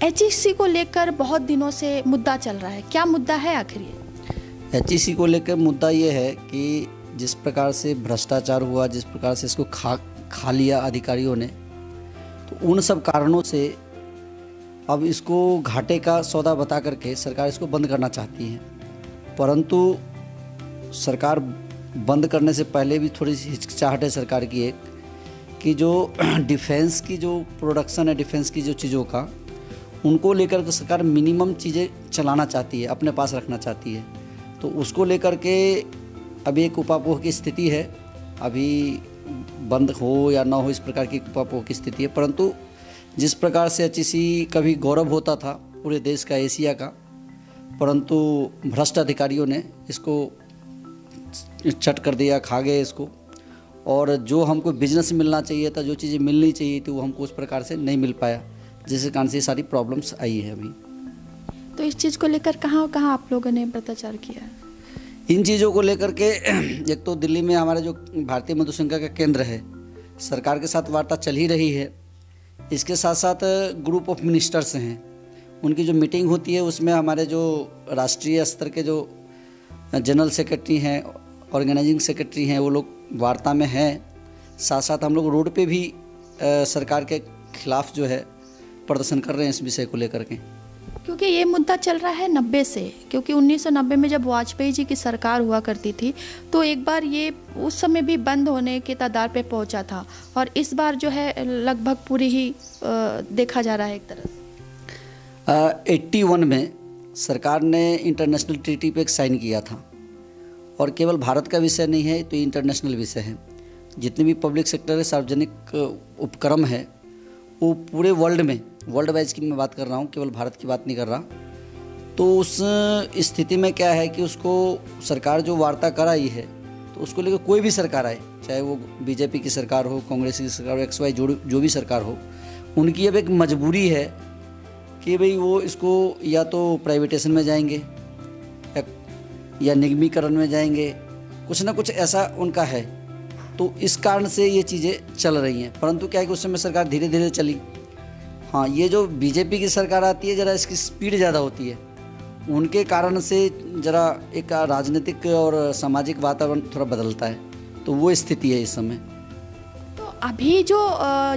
HEC को लेकर बहुत दिनों से मुद्दा चल रहा है, क्या मुद्दा है आखिर ये? एचईसी को लेकर मुद्दा ये है कि जिस प्रकार से भ्रष्टाचार हुआ, जिस प्रकार से इसको खा लिया अधिकारियों ने, तो उन सब कारणों से अब इसको घाटे का सौदा बता करके सरकार इसको बंद करना चाहती है। परंतु सरकार बंद करने से पहले भी थोड़ी सी हिचकिचाहट है सरकार की एक, कि जो डिफेंस की जो प्रोडक्शन है, डिफेंस की जो चीज़ों का, उनको लेकर के सरकार मिनिमम चीज़ें चलाना चाहती है, अपने पास रखना चाहती है। तो उसको लेकर के अभी एक उपापोह की स्थिति है, अभी बंद हो या ना हो इस प्रकार की उपापोह की स्थिति है। परंतु जिस प्रकार से एचईसी कभी गौरव होता था पूरे देश का, एशिया का, परंतु भ्रष्ट अधिकारियों ने इसको चट कर दिया, खा गए इसको। और जो हमको बिजनेस मिलना चाहिए था, जो चीज़ें मिलनी चाहिए थी, वो हमको उस प्रकार से नहीं मिल पाया, जिसके कारण से सारी प्रॉब्लम्स आई है अभी। तो इस चीज़ को लेकर कहाँ कहाँ आप लोगों ने प्रचार किया है? इन चीज़ों को लेकर के एक तो दिल्ली में हमारा जो भारतीय मधुसंघा का केंद्र है, सरकार के साथ वार्ता चल ही रही है। इसके साथ साथ ग्रुप ऑफ मिनिस्टर्स हैं, उनकी जो मीटिंग होती है उसमें हमारे जो राष्ट्रीय स्तर के जो जनरल सेक्रेटरी हैं, ऑर्गेनाइजिंग सेक्रेटरी हैं, वो लोग वार्ता में हैं। साथ साथ हम लोग रोड पे भी सरकार के खिलाफ जो है प्रदर्शन कर रहे हैं इस विषय को लेकर के। क्योंकि ये मुद्दा चल रहा है 90 से, क्योंकि 1990 में जब वाजपेयी जी की सरकार हुआ करती थी तो एक बार ये उस समय भी बंद होने के कगार पे पहुंचा था, और इस बार जो है लगभग पूरी ही देखा जा रहा है एक तरह से। 81 में सरकार ने इंटरनेशनल ट्रीटी पे एक साइन किया था, और केवल भारत का विषय नहीं है, तो ये इंटरनेशनल विषय है। जितने भी पब्लिक सेक्टर है, सार्वजनिक उपक्रम है, वो पूरे वर्ल्ड में, वर्ल्ड वाइज की मैं बात कर रहा हूँ, केवल भारत की बात नहीं कर रहा। तो उस स्थिति में क्या है कि उसको सरकार जो वार्ता कराई है, तो उसको लेकर कोई भी सरकार आए, चाहे वो बीजेपी की सरकार हो, कांग्रेस की सरकार हो, XY जो भी सरकार हो, उनकी अब एक मजबूरी है कि भाई वो इसको या तो प्राइवेटेशन में जाएंगे या निगमीकरण में जाएंगे, कुछ ना कुछ ऐसा उनका है। तो इस कारण से ये चीज़ें चल रही हैं। परंतु क्या है कि उस समय सरकार धीरे धीरे चली। हाँ, ये जो बीजेपी की सरकार आती है, ज़रा इसकी स्पीड ज़्यादा होती है, उनके कारण से ज़रा एक राजनीतिक और सामाजिक वातावरण थोड़ा बदलता है। तो वो स्थिति है इस समय। तो अभी जो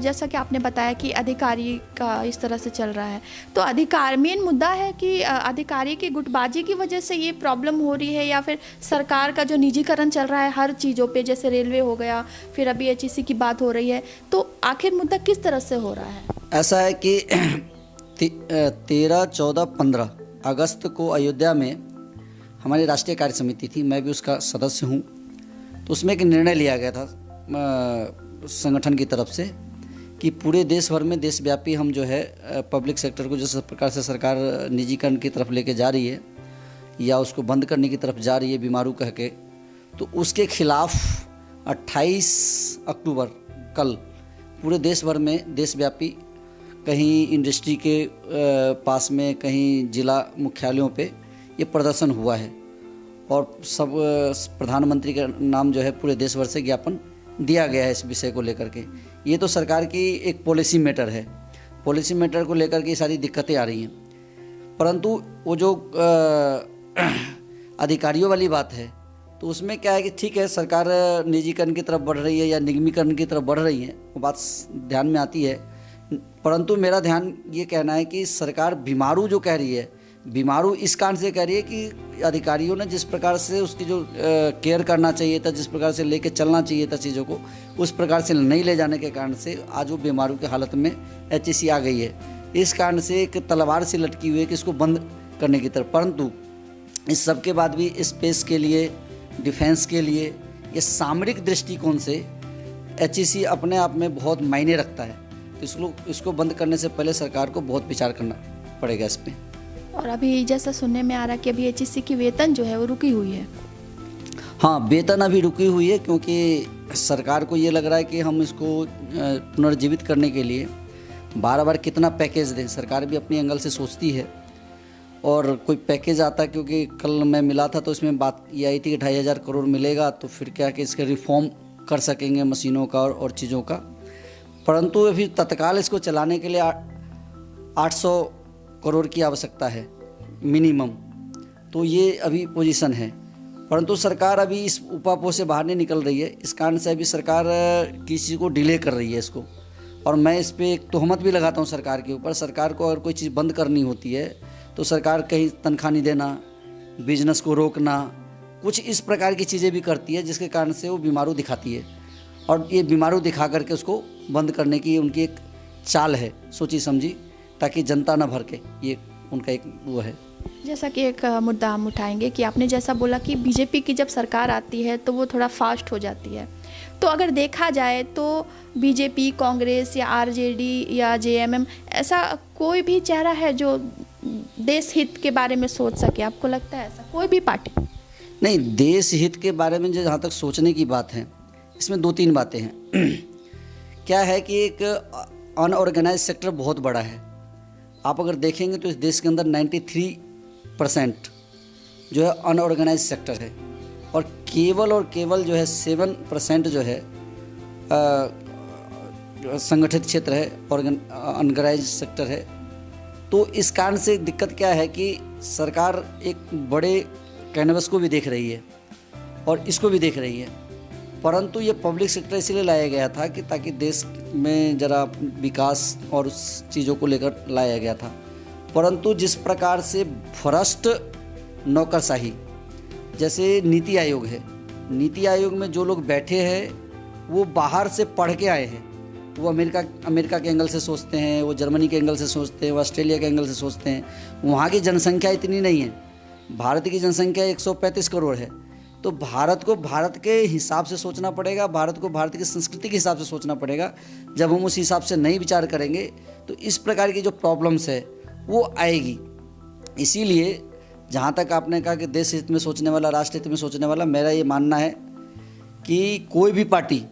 जैसा कि आपने बताया कि अधिकारी का इस तरह से चल रहा है, तो अधिकार मेन मुद्दा है कि अधिकारी की गुटबाजी की वजह से ये प्रॉब्लम हो रही है, या फिर सरकार का जो निजीकरण चल रहा है हर चीज़ों पे, जैसे रेलवे हो गया, फिर अभी एचईसी की बात हो रही है, तो आखिर मुद्दा किस तरह से हो रहा है? ऐसा है कि 13, 14, 15 अगस्त को अयोध्या में हमारी राष्ट्रीय कार्य समिति थी, मैं भी उसका सदस्य हूँ। तो उसमें एक निर्णय लिया गया था संगठन की तरफ से कि पूरे देश भर में देशव्यापी हम जो है पब्लिक सेक्टर को जिस प्रकार से सरकार निजीकरण की तरफ लेके जा रही है या उसको बंद करने की तरफ जा रही है बीमारू कह के, तो उसके खिलाफ 28 अक्टूबर कल पूरे देश भर में देशव्यापी, कहीं इंडस्ट्री के पास में, कहीं जिला मुख्यालयों पे ये प्रदर्शन हुआ है। और सब प्रधानमंत्री का नाम जो है पूरे देश भर से ज्ञापन दिया गया है इस विषय को लेकर के। ये तो सरकार की एक पॉलिसी मैटर है, पॉलिसी मैटर को लेकर के सारी दिक्कतें आ रही हैं। परंतु वो जो अधिकारियों वाली बात है, तो उसमें क्या है कि ठीक है, सरकार निजीकरण की तरफ बढ़ रही है या निगमीकरण की तरफ बढ़ रही है, वो बात ध्यान में आती है। परंतु मेरा ध्यान ये कहना है कि सरकार बीमारू जो कह रही है, बीमारू इस कारण से कह रही है कि अधिकारियों ने जिस प्रकार से उसकी जो केयर करना चाहिए था, जिस प्रकार से लेके चलना चाहिए था चीज़ों को, उस प्रकार से नहीं ले जाने के कारण से आज वो बीमारू की हालत में एचईसी आ गई है। इस कारण से एक तलवार से लटकी हुई है कि इसको बंद करने की तरफ। परंतु इस सब के बाद भी स्पेस के लिए, डिफेंस के लिए, ये सामरिक दृष्टिकोण से एचईसी अपने आप में बहुत मायने रखता है। तो इसको बंद करने से पहले सरकार को बहुत विचार करना पड़ेगा इस पर। और अभी जैसा सुनने में आ रहा है कि अभी एचईसी की वेतन जो है वो रुकी हुई है। हाँ, वेतन अभी रुकी हुई है, क्योंकि सरकार को ये लग रहा है कि हम इसको पुनर्जीवित करने के लिए बार बार कितना पैकेज दें। सरकार भी अपनी एंगल से सोचती है और कोई पैकेज आता, क्योंकि कल मैं मिला था तो इसमें बात ये आई थी कि 2500 करोड़ मिलेगा, तो फिर क्या कि इसका रिफॉर्म कर सकेंगे मशीनों का और चीज़ों का। परंतु अभी तत्काल इसको चलाने के लिए 800 करोड़ की आवश्यकता है मिनिमम, तो ये अभी पोजीशन है। परंतु सरकार अभी इस उपापोह से बाहर नहीं निकल रही है। इस कारण से अभी सरकार किसी को डिले कर रही है इसको। और मैं इस पर एक तोहमत भी लगाता हूँ सरकार के ऊपर। सरकार को अगर कोई चीज़ बंद करनी होती है तो सरकार कहीं तनख्वाह नहीं देना, बिजनेस को रोकना, कुछ इस प्रकार की चीज़ें भी करती है, जिसके कारण से वो बीमारू दिखाती है। और ये बीमारू दिखा करके उसको बंद करने की उनकी एक चाल है, सोची समझी, ताकि जनता ना भर के। ये उनका एक वो है। जैसा कि एक मुद्दा हम उठाएंगे कि आपने जैसा बोला कि बीजेपी की जब सरकार आती है तो वो थोड़ा फास्ट हो जाती है। तो अगर देखा जाए तो बीजेपी, कांग्रेस या आरजेडी या जेएमएम, ऐसा कोई भी चेहरा है जो देश हित के बारे में सोच सके? आपको लगता है ऐसा कोई भी पार्टी? नहीं, देश हित के बारे में जहाँ तक सोचने की बात है, इसमें 2-3 बातें हैं। क्या है कि एक अनऑर्गेनाइज सेक्टर बहुत बड़ा है। आप अगर देखेंगे तो इस देश के अंदर 93% जो है अनऑर्गेनाइज सेक्टर है, और केवल जो है 7% जो है संगठित क्षेत्र है, ऑर्गेनाइज सेक्टर है। तो इस कारण से दिक्कत क्या है कि सरकार एक बड़े कैनवस को भी देख रही है और इसको भी देख रही है। परंतु ये पब्लिक सेक्टर इसलिए लाया गया था कि ताकि देश में ज़रा विकास और उस चीज़ों को लेकर लाया गया था। परंतु जिस प्रकार से भ्रष्ट नौकरशाही, जैसे नीति आयोग है, नीति आयोग में जो लोग बैठे हैं वो बाहर से पढ़ के आए हैं। वो अमेरिका के एंगल से सोचते हैं, वो जर्मनी के एंगल से सोचते हैं, वो ऑस्ट्रेलिया के एंगल से सोचते हैं। वहाँ की जनसंख्या इतनी नहीं है। भारत की जनसंख्या 135 करोड़ है। तो भारत को भारत के हिसाब से सोचना पड़ेगा, भारत को भारत की संस्कृति के हिसाब से सोचना पड़ेगा। जब हम उस हिसाब से नहीं विचार करेंगे तो इस प्रकार की जो प्रॉब्लम्स है वो आएगी। इसीलिए जहाँ तक आपने कहा कि देश हित में सोचने वाला, राष्ट्र हित में सोचने वाला, मेरा ये मानना है कि कोई भी पार्टी,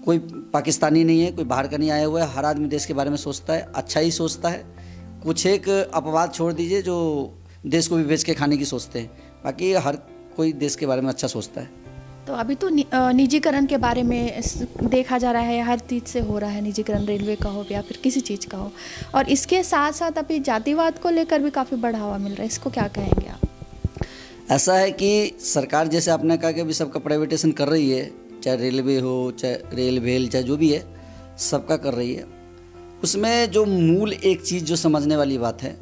कोई पाकिस्तानी नहीं है, कोई बाहर का नहीं आया हुआ है। हर आदमी देश के बारे में सोचता है, अच्छा ही सोचता है। कुछ एक अपवाद छोड़ दीजिए जो देश को भी बेच के खाने की सोचते हैं, बाकी हर कोई देश के बारे में अच्छा सोचता है। तो अभी तो निजीकरण के बारे में देखा जा रहा है, हर चीज़ से हो रहा है निजीकरण, रेलवे का हो या फिर किसी चीज़ का हो। और इसके साथ साथ अभी जातिवाद को लेकर भी काफ़ी बढ़ावा मिल रहा है, इसको क्या कहेंगे आप? ऐसा है कि सरकार, जैसे आपने कहा कि अभी सबका प्राइवेटेशन कर रही है, चाहे रेलवे हो, चाहे रेल भेल, चाहे जो भी है, सबका कर रही है। उसमें जो मूल एक चीज़ जो समझने वाली बात है,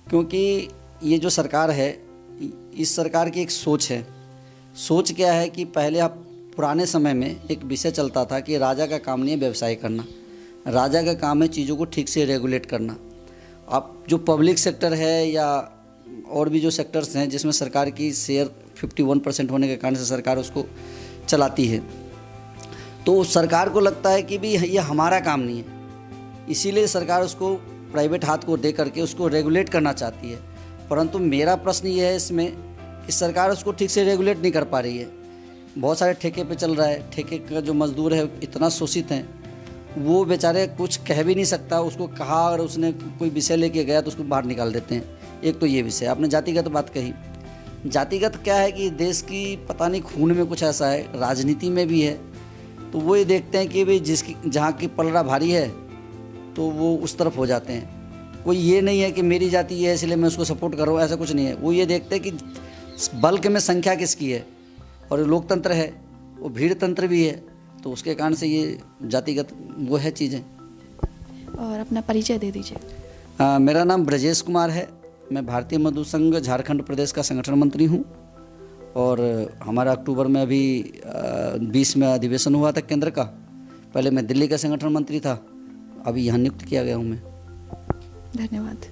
क्योंकि ये जो सरकार है, इस सरकार की एक सोच है। सोच क्या है कि पहले आप पुराने समय में एक विषय चलता था कि राजा का काम नहीं है व्यवसाय करना, राजा का काम है चीज़ों को ठीक से रेगुलेट करना। आप जो पब्लिक सेक्टर है या और भी जो सेक्टर्स हैं जिसमें सरकार की शेयर 51% होने के कारण से सरकार उसको चलाती है, तो सरकार को लगता है कि भी ये हमारा काम नहीं है, इसीलिए सरकार उसको प्राइवेट हाथ को दे करके उसको रेगुलेट करना चाहती है। परंतु मेरा प्रश्न ये है इसमें कि सरकार उसको ठीक से रेगुलेट नहीं कर पा रही है। बहुत सारे ठेके पे चल रहा है, ठेके का जो मजदूर है इतना शोषित हैं, वो बेचारे कुछ कह भी नहीं सकता। उसको कहा अगर उसने कोई विषय लेके गया तो उसको बाहर निकाल देते हैं। एक तो ये विषय, आपने जातिगत बात कही। जातिगत क्या है कि देश की पता नहीं खून में कुछ ऐसा है, राजनीति में भी है, तो वो ये देखते हैं कि भाई जिसकी जहाँ की पलड़ा भारी है तो वो उस तरफ हो जाते हैं। कोई ये नहीं है कि मेरी जाति है इसलिए मैं उसको सपोर्ट कर रहा हूँ, ऐसा कुछ नहीं है। वो ये देखते हैं कि बल्क में संख्या किसकी है, और लोकतंत्र है, वो भीड़ तंत्र भी है, तो उसके कारण से ये जातिगत वो है चीज़ें। और अपना परिचय दे दीजिए। मेरा नाम ब्रजेश कुमार है। मैं भारतीय मजदूर संघ झारखंड प्रदेश का संगठन मंत्री हूँ, और हमारा अक्टूबर में अभी 20 में अधिवेशन हुआ था केंद्र का। पहले मैं दिल्ली का संगठन मंत्री था, अभी यहाँ नियुक्त किया गया हूँ मैं। धन्यवाद।